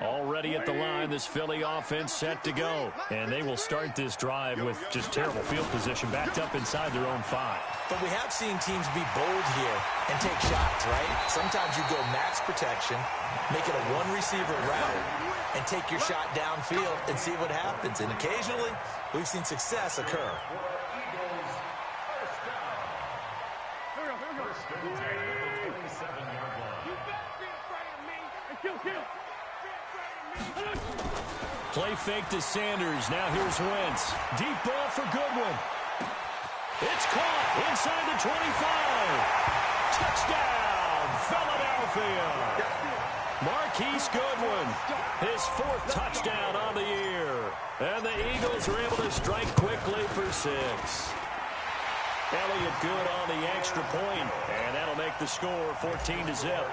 Already at the line, this Philly offense set to go. And they will start this drive with just terrible field position, backed up inside their own 5. But we have seen teams be bold here and take shots, right? Sometimes you go max protection, make it a one-receiver route, and take your shot downfield and see what happens. And occasionally, we've seen success occur. Play fake to Sanders. Now here's Wentz. Deep ball for Goodwin. It's caught inside the 25. Touchdown, Philadelphia. Marquise Goodwin, his 4th touchdown on the year. And the Eagles are able to strike quickly for 6. Elliott good on the extra point, and that'll make the score 14-0.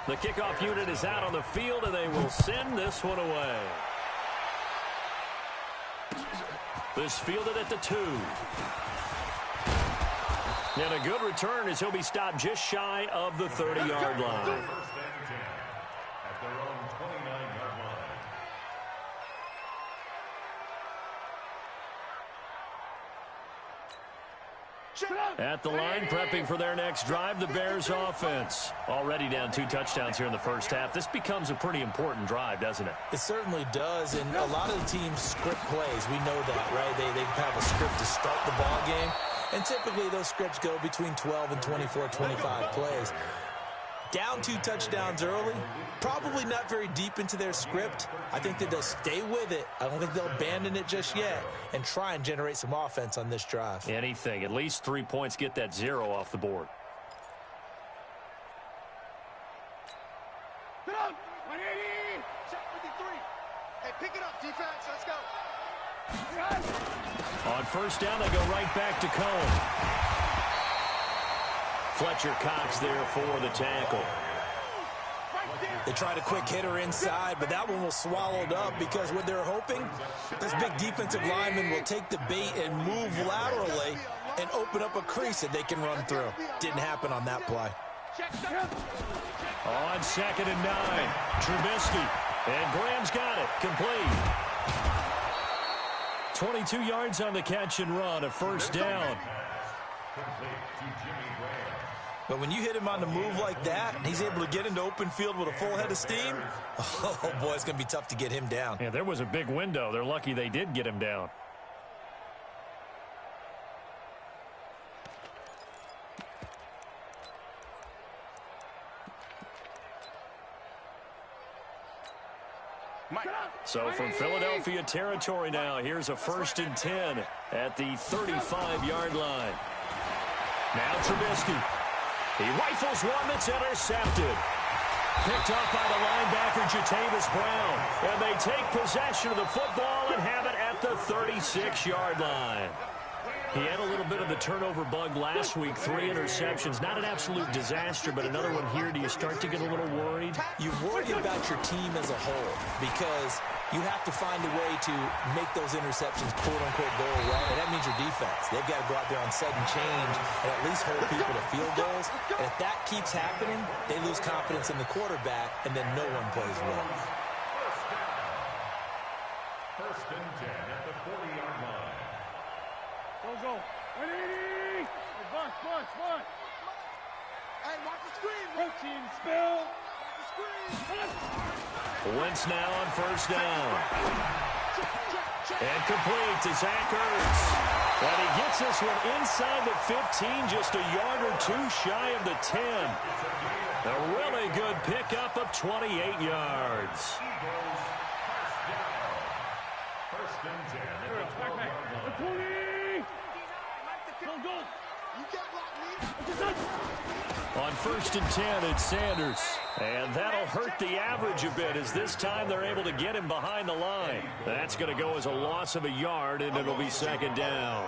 The kickoff unit is out on the field, and they will send this one away. This fielded at the 2. And a good return as he'll be stopped just shy of the 30-yard line. At the line, prepping for their next drive, the Bears offense. Already down 2 touchdowns here in the first half. This becomes a pretty important drive, doesn't it? It certainly does, and a lot of the teams script plays. We know that, right? They have a script to start the ball game, and typically those scripts go between 12 and 24, 25 plays. Down 2 touchdowns early, probably not very deep into their script. I think that they'll stay with it. I don't think they'll abandon it just yet and try and generate some offense on this drive. Anything. At least 3 points, get that 0 off the board. Get up! 180! Check 53. Hey, pick it up, defense. Let's go. On first down, they go right back to Cohen. Fletcher Cox there for the tackle. They tried a quick hitter inside, but that one was swallowed up because what they're hoping, this big defensive lineman will take the bait and move laterally and open up a crease that they can run through. Didn't happen on that play. On 2nd and 9, Trubisky. And Graham's got it. Complete. 22 yards on the catch and run, a first down. But when you hit him on the move like that, and he's able to get into open field with a full head of steam, oh, boy, it's going to be tough to get him down. Yeah, there was a big window. They're lucky they did get him down. So from Philadelphia territory now, here's a 1st and 10 at the 35-yard line. Now Trubisky. He rifles one that's intercepted. Picked up by the linebacker, Jatavis Brown. And they take possession of the football and have it at the 36-yard line. He had a little bit of the turnover bug last week, 3 interceptions. Not an absolute disaster, but another one here. Do you start to get a little worried? You worry about your team as a whole because you have to find a way to make those interceptions, quote-unquote, go away. And that means your defense. They've got to go out there on sudden change and at least hold people to field goals. And if that keeps happening, they lose confidence in the quarterback, and then no one plays well. 1st and 10 at the 40-yard line. Go. 180! Bunch. Hey, mark the screen. Routine spill. Mark the screen. Wentz now on first down. And complete to Zach Ertz. And he gets this one inside the 15, just a yard or 2 shy of the 10. A really good pickup of 28 yards. 1st and 10 at the 12-yard line. 20! Go. You can't block me. On 1st and 10, it's Sanders. And that'll hurt the average a bit as this time they're able to get him behind the line. That's going to go as a loss of a yard, and it'll be 2nd down.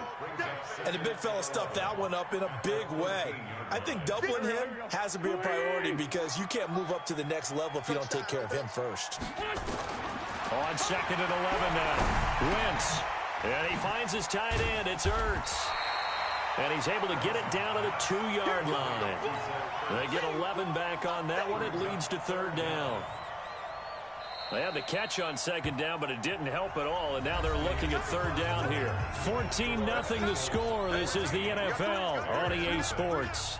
And the big fella stuffed that one up in a big way. I think doubling him has to be a priority because you can't move up to the next level if you don't take care of him first. On 2nd and 11 now, Wentz. And he finds his tight end. It's Ertz. And he's able to get it down to the 2-yard line. They get 11 back on that one. It leads to third down. They had the catch on second down, but it didn't help at all, and now they're looking at third down here. 14-0 the score. This is the NFL on EA Sports.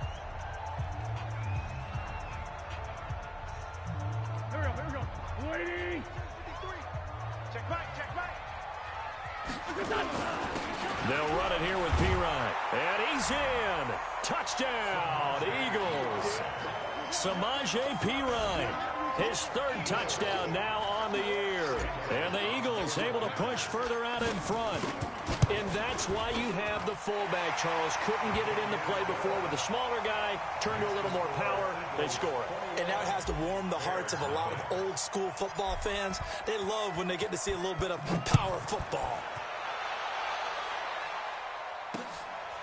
Here we go. Waiting. Check back. They'll run it here with Pirine. And he's in. Touchdown, Eagles. Samaje Pirine. His third touchdown now on the year. And the Eagles able to push further out in front. And that's why you have the fullback, Charles. Couldn't get it into play before with the smaller guy. Turned to a little more power. They score. And now it has to warm the hearts of a lot of old-school football fans. They love when they get to see a little bit of power football.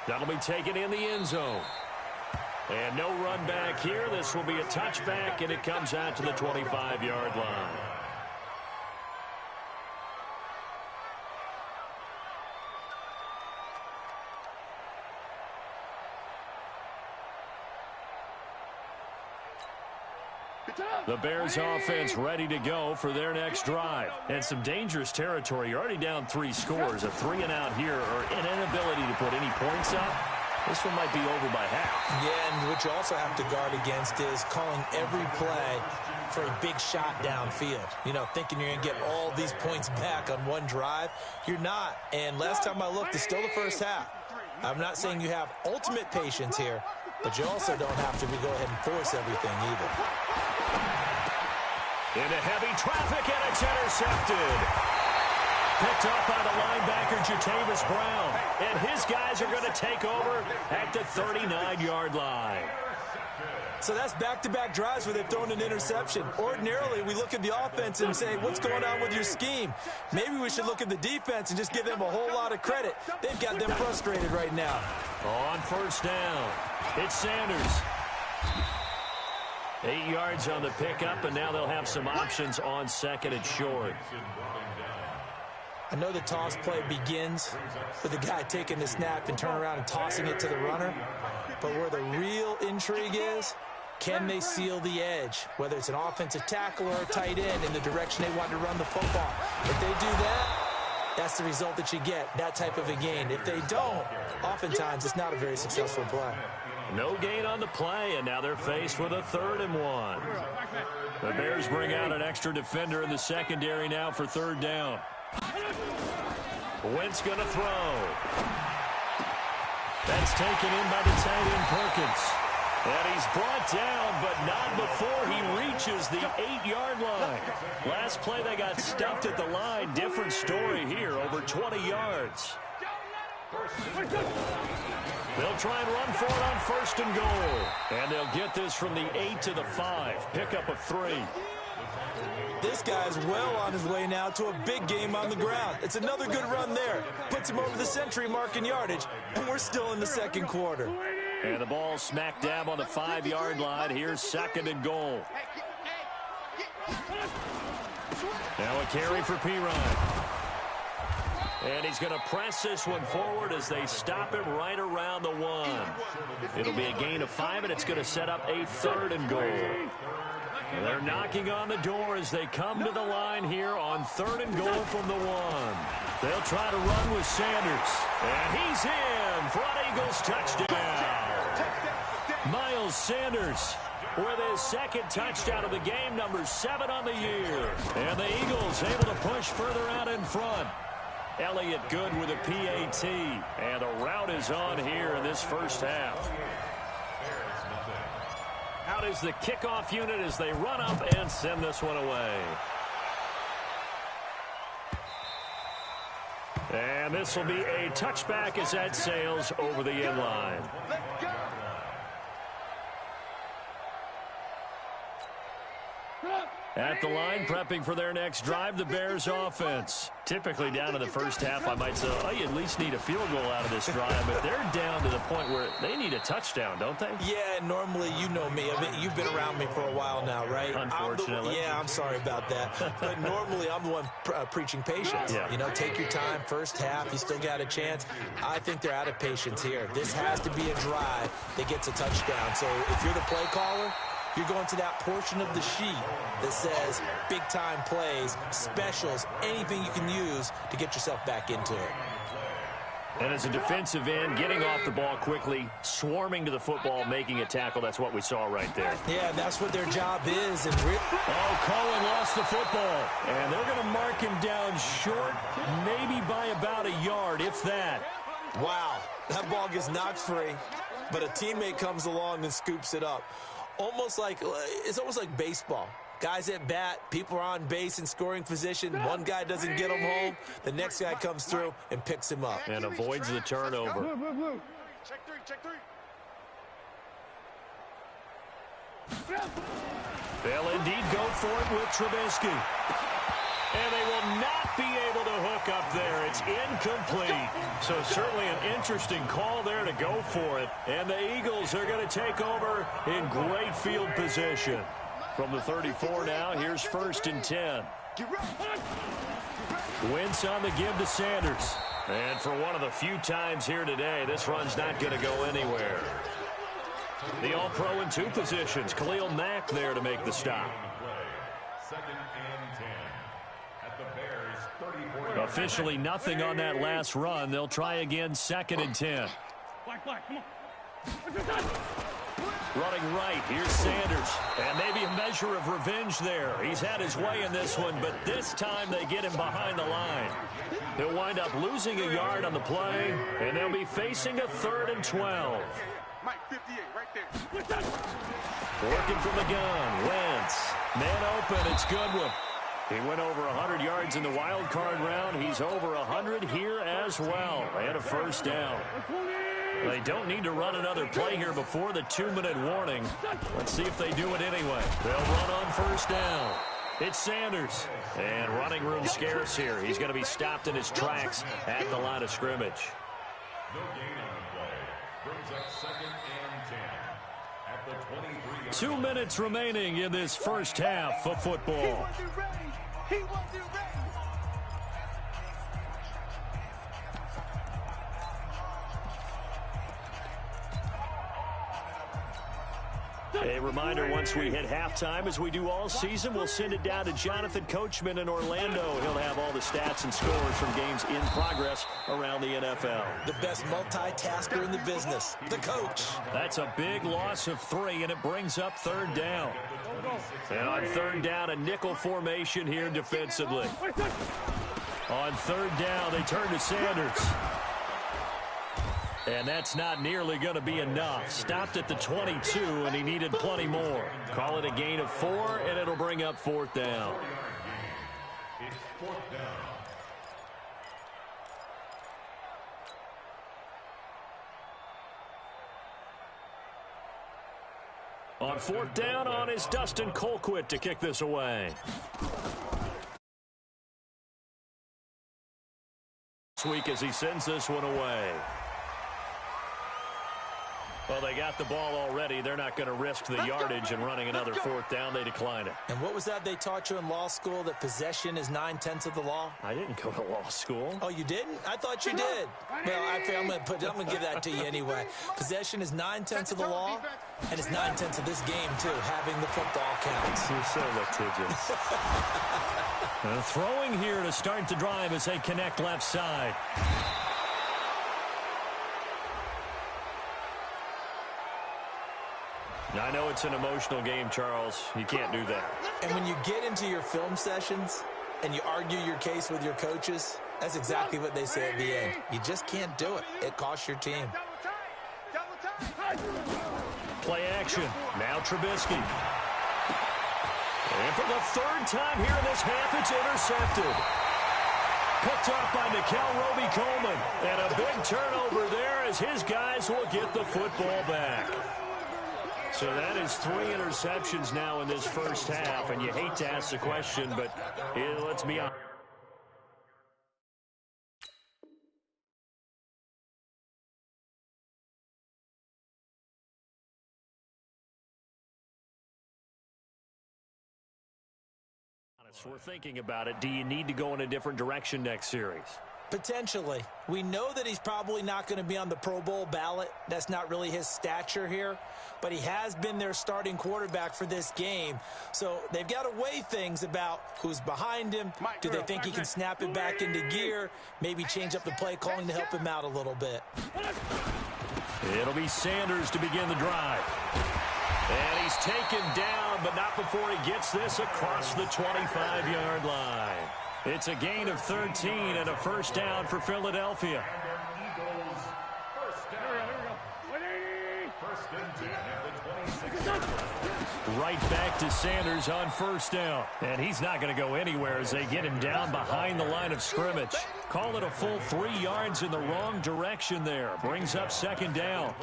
That'll be taken in the end zone. And no run back here. This will be a touchback, and it comes out to the 25-yard line. The Bears offense ready to go for their next drive. And some dangerous territory. You're already down 3 scores. A 3 and out here, or an inability to put any points up. This one might be over by half. Yeah, and what you also have to guard against is calling every play for a big shot downfield. You know, thinking you're going to get all these points back on one drive. You're not. And last time I looked, it's still the first half. I'm not saying you have ultimate patience here, but you also don't have to go ahead and force everything either. Into heavy traffic, and it's intercepted. Picked up by the linebacker, Jatavis Brown. And his guys are going to take over at the 39-yard line. So that's back-to-back drives where they've thrown an interception. Ordinarily, we look at the offense and say, what's going on with your scheme? Maybe we should look at the defense and just give them a whole lot of credit. They've got them frustrated right now. On first down, it's Sanders. 8 yards on the pickup, and now they'll have some options on second and short. I know the toss play begins with the guy taking the snap and turn around and tossing it to the runner. But where the real intrigue is, can they seal the edge? Whether it's an offensive tackle or a tight end in the direction they want to run the football. If they do that, that's the result that you get, that type of a gain. If they don't, oftentimes it's not a very successful play. No gain on the play, and now they're faced with a 3rd and 1. The Bears bring out an extra defender in the secondary now for third down. Wentz going to throw. That's taken in by the tight end Perkins. And he's brought down, but not before he reaches the 8-yard line. Last play they got stuffed at the line. Different story here, over 20 yards. They'll try and run for it on 1st and goal. And they'll get this from the 8 to the 5. Pickup of 3. This guy's well on his way now to a big game on the ground. It's another good run there. Puts him over the century mark in yardage, and we're still in the second quarter. And the ball smack dab on the 5-yard line. Here's 2nd and goal. Now a carry for Pirine. And he's going to press this one forward as they stop him right around the 1. It'll be a gain of 5, and it's going to set up a 3rd and goal. They're knocking on the door as they come to the line here on 3rd and goal from the 1. They'll try to run with Sanders. And he's in for an Eagles touchdown. Miles Sanders with his 2nd touchdown of the game, number 7 on the year. And the Eagles able to push further out in front. Elliott good with a PAT. And the route is on here in this first half. Out is the kickoff unit as they run up and send this one away. And this will be a touchback as that sails over the end line. At the line, prepping for their next drive, the Bears offense. Typically down in the first half, I might say, oh, you at least need a field goal out of this drive, but they're down to the point where they need a touchdown, don't they? Yeah, normally, you know me. I mean, you've been around me for a while now, right? Unfortunately. I'm sorry about that. But normally, I'm the one preaching patience. Yeah. You know, take your time, first half, you still got a chance. I think they're out of patience here. This has to be a drive that gets a touchdown. So if you're the play caller, you're going to that portion of the sheet that says big-time plays, specials, anything you can use to get yourself back into it. And as a defensive end, getting off the ball quickly, swarming to the football, making a tackle, that's what we saw right there. Yeah, that's what their job is. Cohen lost the football, and they're going to mark him down short, maybe by about a yard, if that. Wow, that ball gets knocked free, but a teammate comes along and scoops it up. It's almost like baseball. Guys at bat, people are on base in scoring position. One guy doesn't get him home. The next guy comes through and picks him up. And avoids the turnover. Check three. They'll indeed go for it with Trubisky. And they will not be able to hook up there. It's incomplete. So certainly an interesting call there to go for it. And the Eagles are going to take over in great field position. From the 34 now, here's 1st and 10. Wentz on the give to Sanders. And for one of the few times here today, this run's not going to go anywhere. The All-Pro in 2 positions. Khalil Mack there to make the stop. 2nd and 10. At the Bears 34. Officially nothing on that last run. They'll try again 2nd and 10. Black, come on. Running right, here's Sanders. And maybe a measure of revenge there. He's had his way in this one, but this time they get him behind the line. They'll wind up losing a yard on the play, and they'll be facing a 3rd and 12. Mike, 58, right there. Working from the gun, Wentz. Man open, it's Goodwin. He went over 100 yards in the wild card round. He's over 100 here as well. And a 1st down. They don't need to run another play here before the 2-minute warning. Let's see if they do it anyway. They'll run on 1st down. It's Sanders. And running room scarce here. He's going to be stopped in his tracks at the line of scrimmage. No gain on the play. Brings up 2nd and 10. At the 23. 2 minutes remaining in this first half of football. He wasn't ready. A reminder, once we hit halftime, as we do all season, we'll send it down to Jonathan Coachman in Orlando. He'll have all the stats and scores from games in progress around the NFL. The best multitasker in the business, the coach. That's a big loss of 3, and it brings up 3rd down. And on 3rd down, a nickel formation here defensively. On 3rd down, they turn to Sanders. And that's not nearly going to be enough. Stopped at the 22, and he needed plenty more. Call it a gain of 4, and it'll bring up 4th down. It's 4th down. On 4th down, on is Dustin Colquitt to kick this away. This week as he sends this one away. Well, they got the ball already. They're not going to risk the yardage and running another 4th down. They decline it. And what was that they taught you in law school, that possession is 9/10 of the law? I didn't go to law school. Oh, you didn't? I thought you did. Well, I'm going to give that to you anyway. Possession is 9/10 of the law, and it's 9/10 of this game, too, having the football counts. You're so litigious. Throwing here to start the drive as they connect left side. I know it's an emotional game, Charles. You can't do that. And when you get into your film sessions and you argue your case with your coaches, that's exactly what they say at the end. You just can't do it. It costs your team. Play action. Now Trubisky. And for the 3rd time here in this half, it's intercepted. Picked up by Nikel Roby-Coleman. And a big turnover there as his guys will get the football back. So that is 3 interceptions now in this first half, and you hate to ask the question, but let's be honest. We're thinking about it. Do you need to go in a different direction next series? Potentially. We know that he's probably not going to be on the Pro Bowl ballot. That's not really his stature here. But he has been their starting quarterback for this game. So they've got to weigh things about who's behind him. Do they think he can snap it back into gear? Maybe change up the play calling to help him out a little bit. It'll be Sanders to begin the drive. And he's taken down, but not before he gets this across the 25-yard line. It's a gain of 13 and a first down for Philadelphia. Right back to Sanders on first down. And he's not going to go anywhere as they get him down behind the line of scrimmage. Call it a full 3 yards in the wrong direction there. Brings up second down.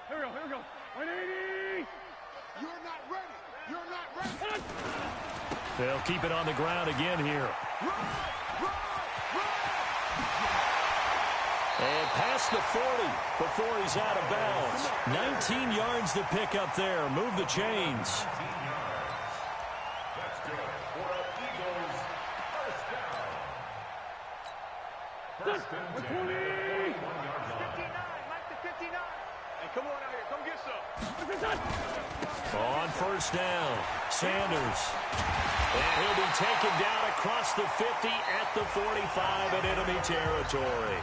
Here we go. 180. You're not ready. You're not ready. They'll keep it on the ground again here. And past the 40 before he's out of bounds. 19 yards to pick up there. Move the chains. That's good for an Eagles first down. First and 10 at the 41-yard line. 59. Mike to 59. Hey, come on out here. Come get some. On first down, Sanders. And he'll be taken down across the 50 at the 45 in enemy territory.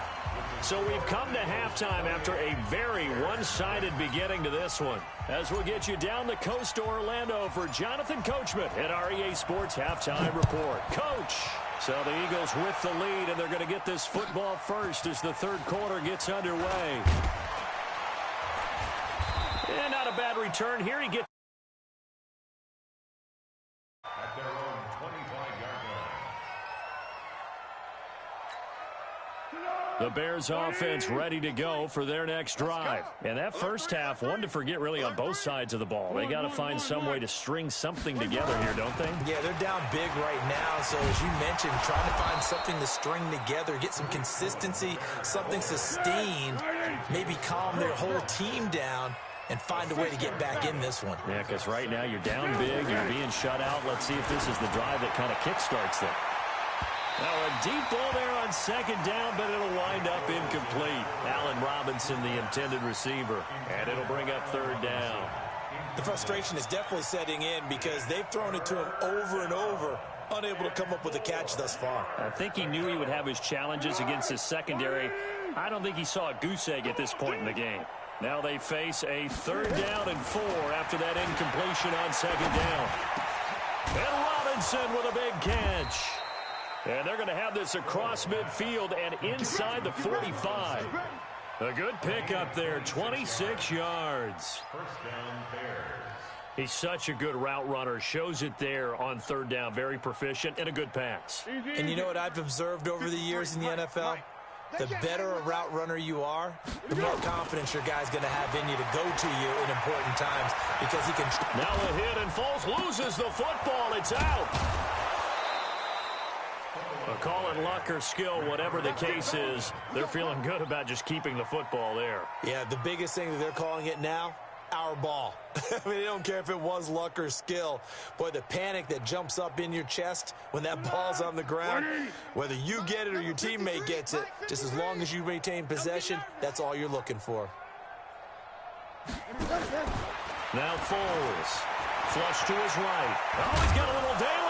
So we've come to halftime after a very one-sided beginning to this one. As we'll get you down the coast to Orlando for Jonathan Coachman at our EA Sports Halftime Report. Coach! So the Eagles with the lead, and they're going to get this football first as the third quarter gets underway. And not a bad return here. He gets At their own 25-yard line. the Bears offense ready to go for their next drive. And that first half, one to forget really on both sides of the ball. They got to find some way to string something together here, don't they? Yeah, they're down big right now. So as you mentioned, trying to find something to string together, get some consistency, something sustained, maybe calm their whole team down and find a way to get back in this one. Yeah, because right now you're down big, you're being shut out. Let's see if this is the drive that kind of kickstarts them. Now a deep ball there on second down, but it'll wind up incomplete. Allen Robinson, the intended receiver, and it'll bring up third down. The frustration is definitely setting in because they've thrown it to him over and over, unable to come up with a catch thus far. I think he knew he would have his challenges against his secondary. I don't think he saw a goose egg at this point in the game. Now they face a third down and 4 after that incompletion on second down. And Robinson with a big catch. And they're going to have this across midfield and inside the 45. A good pick up there, 26 yards. First down, Bears. He's such a good route runner. Shows it there on third down. Very proficient and a good pass. And you know what I've observed over the years in the NFL? The better a route runner you are, the more confidence your guy's going to have in you to go to you in important times because he can. Now a hit and Foles loses the football. It's out. Call it luck or skill, whatever the case is. They're feeling good about just keeping the football there. Yeah, the biggest thing that they're calling it now, our ball. I mean, they don't care if it was luck or skill. Boy, the panic that jumps up in your chest when that ball's on the ground, whether you get it or your teammate gets it, just as long as you retain possession, that's all you're looking for. Now Foles. Flush to his right. Oh, he's got a little daylight.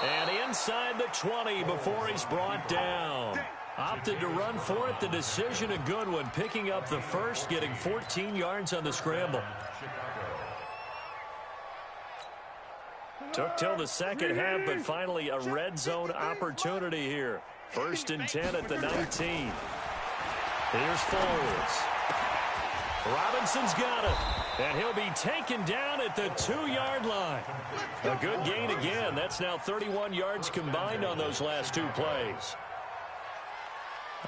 And inside the 20 before he's brought down. Opted to run for it. The decision a good one. Picking up the first, getting 14 yards on the scramble. Took till the second half, but finally a red zone opportunity here. First and 10 at the 19. Here's Foles. Robinson's got it. And he'll be taken down at the 2-yard line. A good gain again. That's now 31 yards combined on those last 2 plays.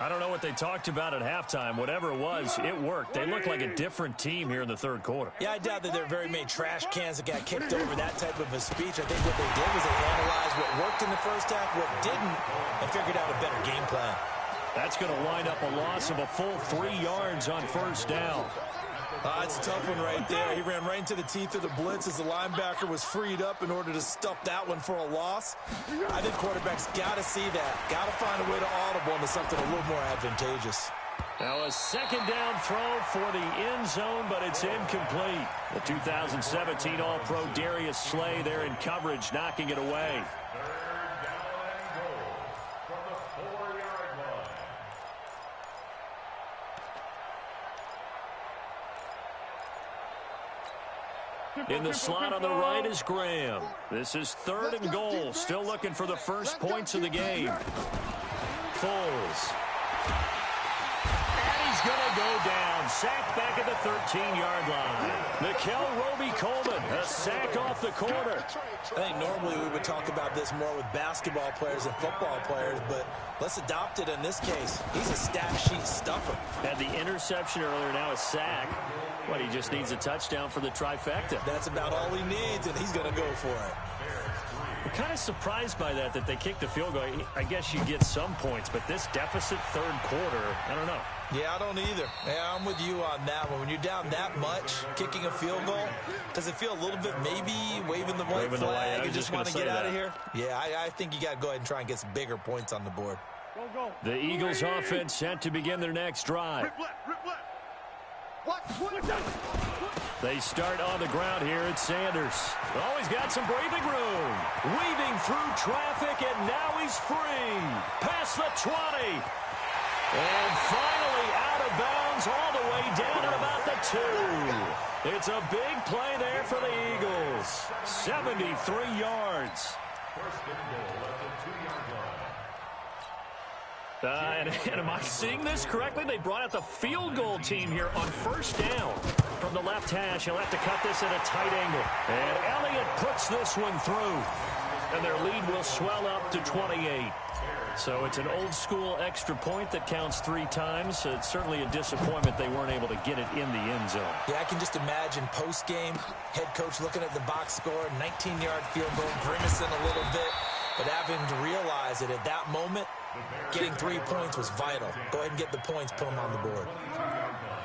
I don't know what they talked about at halftime. Whatever it was, it worked. They look like a different team here in the third quarter. Yeah, I doubt that there are very many trash cans that got kicked over that type of a speech. I think what they did was they analyzed what worked in the first half, what didn't, and figured out a better game plan. That's going to wind up a loss of a full 3 yards on first down. It's a tough one right there. He ran right into the teeth of the blitz as the linebacker was freed up in order to stuff that one for a loss. I think quarterbacks got to see that. Got to find a way to audible into something a little more advantageous. Now a second down throw for the end zone, but it's incomplete. The 2017 All-Pro Darius Slay there in coverage, knocking it away. In the slot on the right is Graham. This is 3rd and goal. Still looking for the first points of the game. Foles. And he's going to go down. Sacked back at the 13-yard line. Mikel Roby-Coleman, a sack off the corner. I think normally we would talk about this more with basketball players and football players, but let's adopt it in this case. He's a stat sheet stuffer. Had the interception earlier, now a sack. What, he just needs a touchdown for the trifecta. That's about all he needs, and he's going to go for it. I'm kind of surprised by that they kicked the field goal. I guess you get some points, but this deficit third quarter, I don't know. Yeah, I don't either. Yeah, I'm with you on that one. When you're down that much, kicking a field goal, does it feel a little bit maybe waving the white flag and just want to get out of here? Yeah, I think you got to go ahead and try and get some bigger points on the board. The Eagles offense set to begin their next drive. They start on the ground here at Sanders. Oh, he's got some breathing room. Weaving through traffic, and now he's free. Past the 20. And finally out of bounds all the way down at about the 2. It's a big play there for the Eagles. 73 yards. First and goal at the 2-yard line. And am I seeing this correctly? They brought out the field goal team here on first down. From the left hash, he'll have to cut this at a tight angle. And Elliott puts this one through. And their lead will swell up to 28. So it's an old-school extra point that counts 3 times. So it's certainly a disappointment they weren't able to get it in the end zone. Yeah, I can just imagine post-game, head coach looking at the box score, 19-yard field goal, grimacing a little bit. But having to realize that at that moment, getting 3 points was vital. Go ahead and get the points, put them on the board.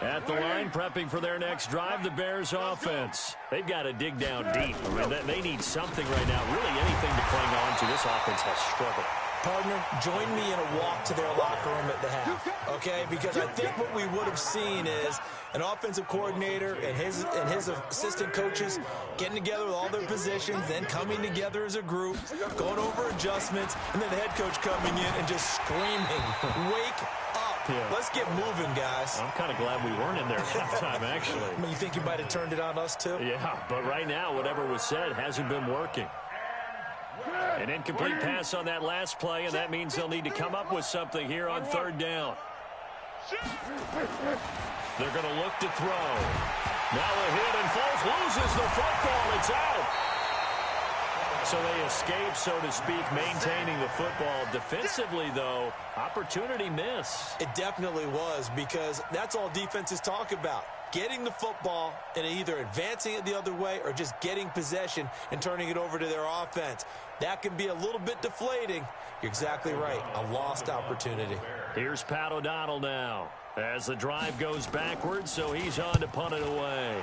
At the line, prepping for their next drive, the Bears offense. They've got to dig down deep. I mean, they need something right now, really anything to cling on to. This offense has struggled. Partner, join me in a walk to their locker room at the half, okay? Because I think what we would have seen is an offensive coordinator and his assistant coaches getting together with all their positions, then coming together as a group, going over adjustments, and then the head coach coming in and just screaming, wake up. Yeah. Let's get moving, guys. I'm kind of glad we weren't in there at halftime, actually. I mean, you think you might have turned it on us, too? Yeah, but right now, whatever was said hasn't been working. An incomplete pass on that last play, and that means they'll need to come up with something here on third down. They're going to look to throw. Now a hit, and Foles loses the football. It's out. So they escape, so to speak, maintaining the football. Defensively, though, opportunity miss. It definitely was, because that's all defenses talk about. Getting the football and either advancing it the other way or just getting possession and turning it over to their offense. That can be a little bit deflating. You're exactly right. A lost opportunity. Here's Pat O'Donnell now as the drive goes backwards, so he's on to punt it away.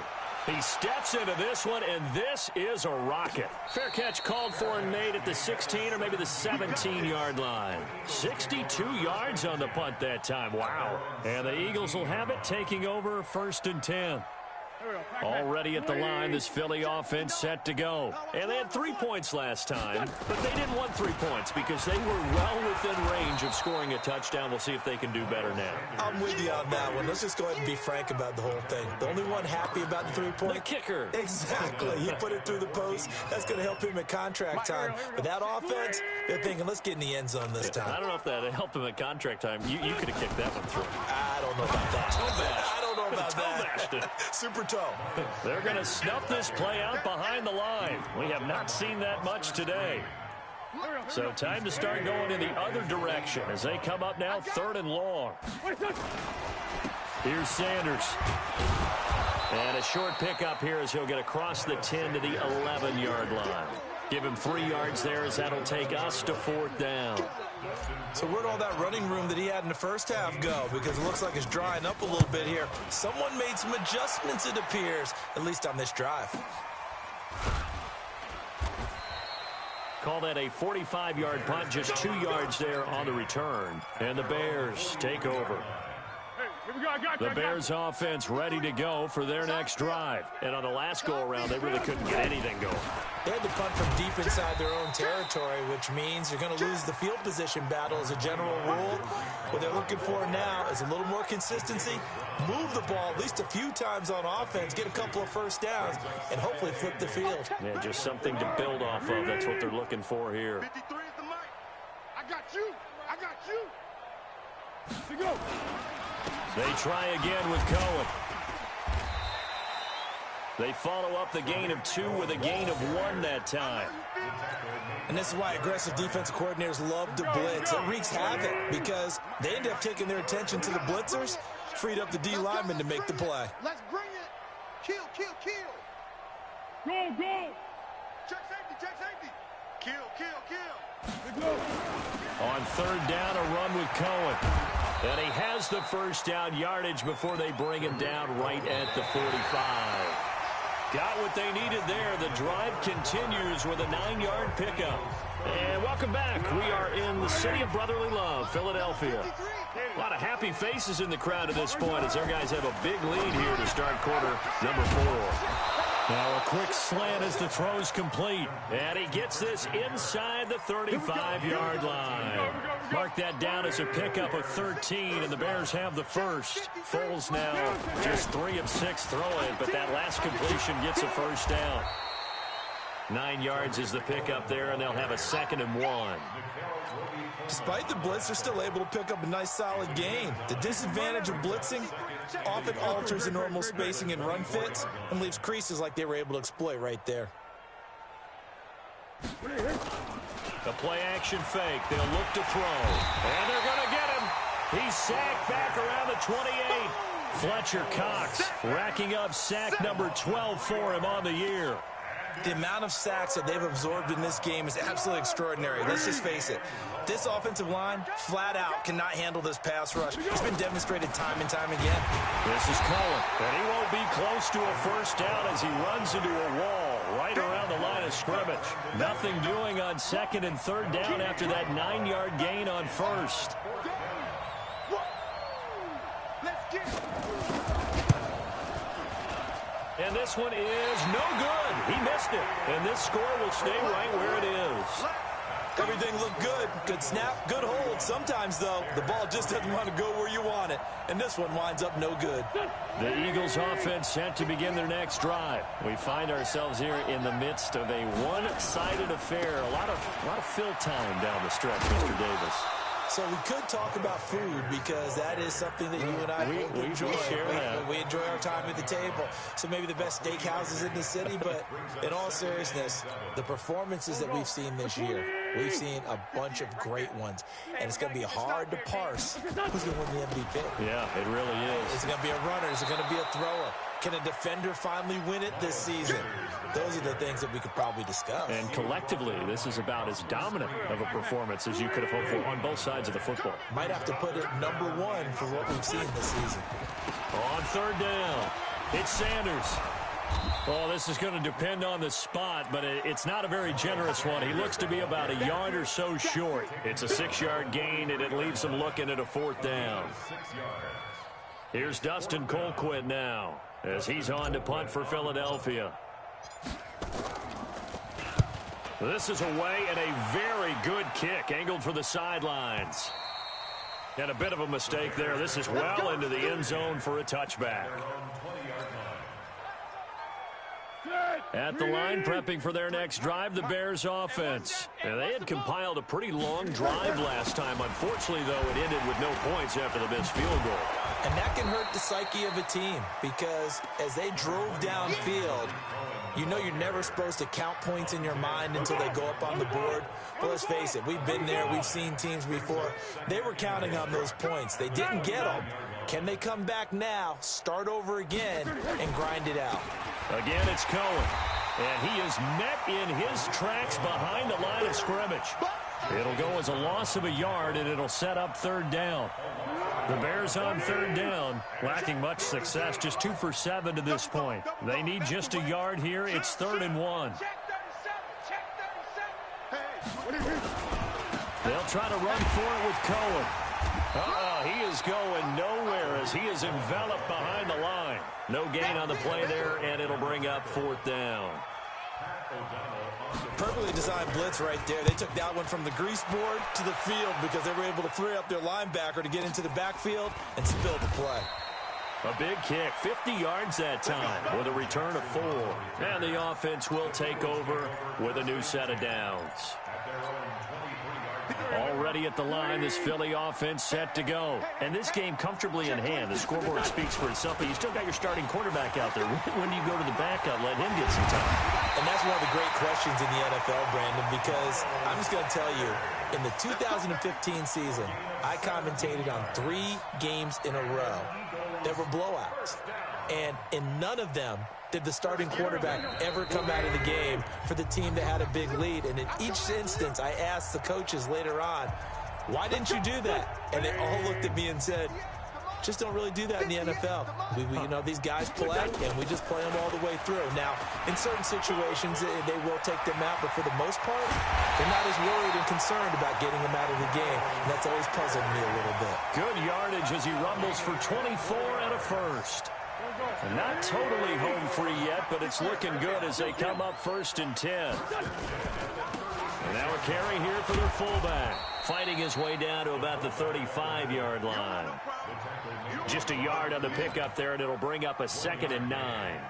He steps into this one, and this is a rocket. Fair catch called for and made at the 16 or maybe the 17-yard line. 62 yards on the punt that time. Wow. And the Eagles will have it, taking over 1st and 10. Already at the line, this Philly offense set to go. And they had 3 points last time, but they didn't want 3 points because they were well within range of scoring a touchdown. We'll see if they can do better now. I'm with you on that one. Let's just go ahead and be frank about the whole thing. The only one happy about the 3-point? The kicker. Exactly. He put it through the post. That's going to help him at contract time. But that offense, they're thinking, let's get in the end zone this time. I don't know if that helped him at contract time. You could have kicked that one through. I don't know about that. I don't know about that. Super toe. They're going to snuff this play out behind the line. We have not seen that much today. So time to start going in the other direction as they come up now 3rd and long. Here's Sanders. And a short pickup here as he'll get across the 10 to the 11-yard line. Give him 3 yards there as that'll take us to 4th down. So where'd all that running room that he had in the first half go? Because it looks like it's drying up a little bit here. Someone made some adjustments, it appears, at least on this drive. Call that a 45-yard punt, just 2 yards there on the return. And the Bears take over. The Bears offense ready to go for their next drive. And on the last go-around, they really couldn't get anything going. They had to punt from deep inside their own territory, which means you're going to lose the field position battle as a general rule. What they're looking for now is a little more consistency, move the ball at least a few times on offense, get a couple of first downs, and hopefully flip the field. Yeah, just something to build off of. That's what they're looking for here. 53 is the mic. I got you. I got you. Here we go. They try again with Cohen. They follow up the gain of 2 with a gain of 1 that time. And this is why aggressive defensive coordinators love to blitz. It wreaks havoc because they end up taking their attention to the blitzers, freed up the D lineman to make the play. Let's bring it. Kill, kill, kill. Go, go. Check safety, check safety. Kill, kill, kill. Go. On 3rd down, a run with Cohen. And he has the first down yardage before they bring him down right at the 45. Got what they needed there. The drive continues with a 9-yard pickup. And welcome back. We are in the city of brotherly love, Philadelphia. A lot of happy faces in the crowd at this point as their guys have a big lead here to start quarter number 4. Now a quick slant as the throw's complete. And he gets this inside the 35-yard line. Mark that down as a pickup of 13, and the Bears have the first. Foles now just 3 of 6 throwing, but that last completion gets a first down. 9 yards is the pickup there, and they'll have a 2nd and 1. Despite the blitz, they're still able to pick up a nice solid gain. The disadvantage of blitzing often alters the normal spacing and run fits and leaves creases like they were able to exploit right there. The play action fake. They'll look to throw. And they're going to get him. He's sacked back around the 28. Fletcher Cox racking up sack number 12 for him on the year. The amount of sacks that they've absorbed in this game is absolutely extraordinary. Let's just face it. This offensive line, flat out, cannot handle this pass rush. It's been demonstrated time and time again. This is Cohen, and he won't be close to a first down as he runs into a wall right around the line of scrimmage. Nothing doing on 2nd and 3rd down after that 9-yard gain on 1st. Let's get it. And this one is no good. He missed it. And this score will stay right where it is. Everything looked good. Good snap, good hold. Sometimes, though, the ball just doesn't want to go where you want it. And this one winds up no good. The Eagles offense set to begin their next drive. We find ourselves here in the midst of a one-sided affair. A lot of fill time down the stretch, Mr. Davis. So we could talk about food because that is something that you and I we enjoy. Share that. We enjoy our time at the table. So maybe the best steakhouses in the city, but in all seriousness, the performances that we've seen this year, we've seen a bunch of great ones. And it's going to be hard to parse who's going to win the MVP. Yeah, it really is. Is it going to be a runner? Is it going to be a thrower? Can a defender finally win it this season? Those are the things that we could probably discuss. And collectively, this is about as dominant of a performance as you could have hoped for on both sides of the football. Might have to put it #1 for what we've seen this season. On 3rd down, it's Sanders. Well, this is going to depend on the spot, but it's not a very generous one. He looks to be about a yard or so short. It's a 6-yard gain, and it leaves him looking at a 4th down. Here's Dustin Colquitt now as he's on to punt for Philadelphia. This is away and a very good kick angled for the sidelines. And a bit of a mistake there. This is well into the end zone for a touchback. At the line, prepping for their next drive, the Bears offense. And they had compiled a pretty long drive last time. Unfortunately, though, it ended with no points after the missed field goal. And that can hurt the psyche of a team because as they drove downfield, You know you're never supposed to count points in your mind until they go up on the board. But let's face it, we've been there. We've seen teams before. They were counting on those points. They didn't get them. Can they come back now, start over again, and grind it out? Again, it's Cohen. And he is met in his tracks behind the line of scrimmage. It'll go as a loss of a yard, and it'll set up third down. The Bears on third down, lacking much success, just 2 for 7 to this point. They need just a yard here. It's 3rd and 1. They'll try to run for it with Cohen. He is going nowhere as he is enveloped behind the line. No gain on the play there, and it'll bring up 4th down. Perfectly designed blitz right there. They took that one from the grease board to the field because they were able to free up their linebacker to get into the backfield and spill the play. A big kick, 50 yards that time with a return of 4. And the offense will take over with a new set of downs. Already at the line, this Philly offense set to go. And this game comfortably in hand. The scoreboard speaks for itself, but you still got your starting quarterback out there. When do you go to the backup? Let him get some time. And that's one of the great questions in the NFL, Brandon, because I'm just going to tell you, in the 2015 season, I commentated on 3 games in a row that were blowouts. And in none of them did the starting quarterback ever come out of the game for the team that had a big lead. And in each instance, I asked the coaches later on, why didn't you do that? And they all looked at me and said, just don't really do that in the NFL. You know, these guys play, and we just play them all the way through. Now, in certain situations, they will take them out, but for the most part, they're not as worried and concerned about getting them out of the game, and that's always puzzled me a little bit. Good yardage as he rumbles for 24 and a first. And not totally home free yet, but it's looking good as they come up 1st and 10. And now a carry here for their fullback, fighting his way down to about the 35-yard line. Just a yard on the pickup there, and it'll bring up a 2nd and 9.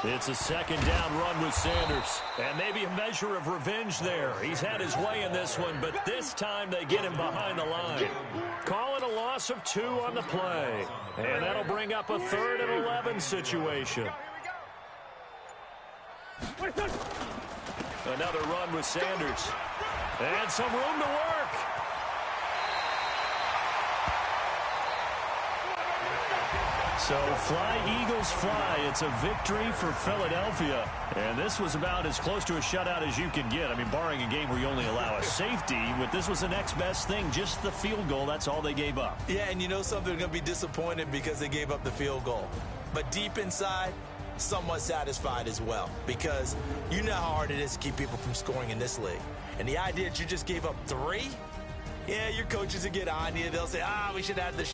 It's a 2nd down run with Sanders. And maybe a measure of revenge there. He's had his way in this one, but this time they get him behind the line. Call it a loss of 2 on the play. And that'll bring up a 3rd and 11 situation. Another run with Sanders. And some room to work. So fly, Eagles, fly. It's a victory for Philadelphia. And this was about as close to a shutout as you can get. I mean, barring a game where you only allow a safety, but this was the next best thing, just the field goal. That's all they gave up. Yeah, and you know something, they're going to be disappointed because they gave up the field goal. But deep inside, somewhat satisfied as well, because you know how hard it is to keep people from scoring in this league. And the idea that you just gave up 3, yeah, your coaches will get on you. They'll say, we should have the